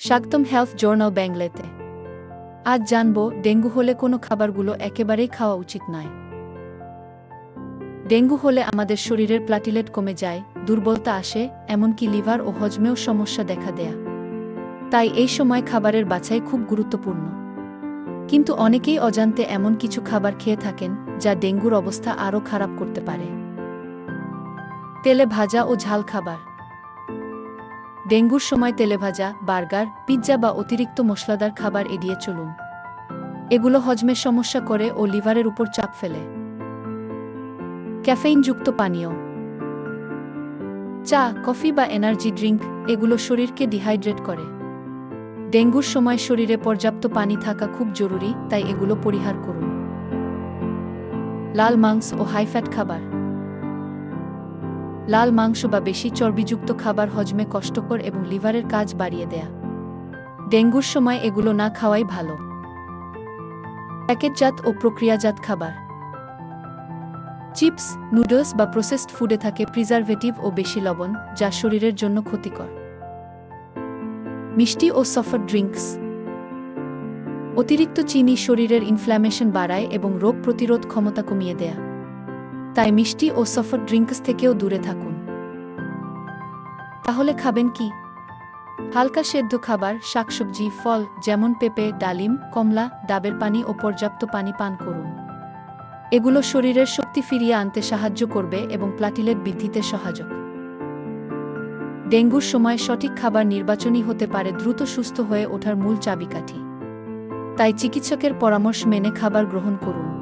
স্বাগতম health journal বাংলাতে। আজ জানব ডেঙ্গু হলে কোনো খাবারগুলো একেবারেই খাওয়া উচিত নয়। ডেঙ্গু হলে আমাদের শরীরের প্লাটিলেট কমে যায়, দুর্বলতা আসে, এমনকি লিভার ও হজমেও সমস্যা দেখা দেয়। তাই এই সময় খাবারের বাছাই খুব গুরুত্বপূর্ণ। কিন্তু অনেকেই অজান্তে এমন কিছু খাবার খেয়ে থাকেন যা ডেঙ্গুর অবস্থা আরও খারাপ করতে পারে। তেলে ভাজা ও ঝাল খাবার। ডেঙ্গুর সময় তেলেভাজা, বার্গার, পিৎজা বা অতিরিক্ত মশলাদার খাবার এড়িয়ে চলুন। এগুলো হজমের সমস্যা করে ও লিভারের উপর চাপ ফেলে। ক্যাফেইনযুক্ত পানীয়, চা, কফি বা এনার্জি ড্রিঙ্ক, এগুলো শরীরকে ডিহাইড্রেট করে। ডেঙ্গুর সময় শরীরে পর্যাপ্ত পানি থাকা খুব জরুরি, তাই এগুলো পরিহার করুন। লাল মাংস ও হাইফ্যাট খাবার। লাল মাংস বা বেশি চর্বিযুক্ত খাবার হজমে কষ্টকর এবং লিভারের কাজ বাড়িয়ে দেয়া। ডেঙ্গুর সময় এগুলো না খাওয়াই ভালো। প্যাকেটজাত ও প্রক্রিয়াজাত খাবার। চিপস, নুডলস বা প্রসেসড ফুডে থাকে প্রিজারভেটিভ ও বেশি লবণ, যা শরীরের জন্য ক্ষতিকর। মিষ্টি ও সফট ড্রিঙ্কস। অতিরিক্ত চিনি শরীরের ইনফ্ল্যামেশন বাড়ায় এবং রোগ প্রতিরোধ ক্ষমতা কমিয়ে দেয়। তাই মিষ্টি ও সফট ড্রিঙ্কস থেকেও দূরে থাকুন। তাহলে খাবেন কি? হালকা সেদ্ধ খাবার, শাকসবজি, ফল যেমন পেঁপে, ডালিম, কমলা, ডাবের পানি ও পর্যাপ্ত পানি পান করুন। এগুলো শরীরের শক্তি ফিরিয়ে আনতে সাহায্য করবে এবং প্লাটিলেট বৃদ্ধিতে সহায়ক। ডেঙ্গুর সময় সঠিক খাবার নির্বাচনই হতে পারে দ্রুত সুস্থ হয়ে ওঠার মূল চাবিকাঠি। তাই চিকিৎসকের পরামর্শ মেনে খাবার গ্রহণ করুন।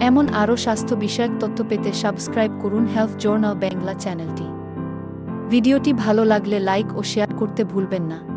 এমন আরও স্বাস্থ্য বিষয়ক তথ্য পেতে সাবস্ক্রাইব করুন হেলথ জার্নাল বাংলা চ্যানেলটি। ভিডিওটি ভালো লাগলে লাইক ও শেয়ার করতে ভুলবেন না।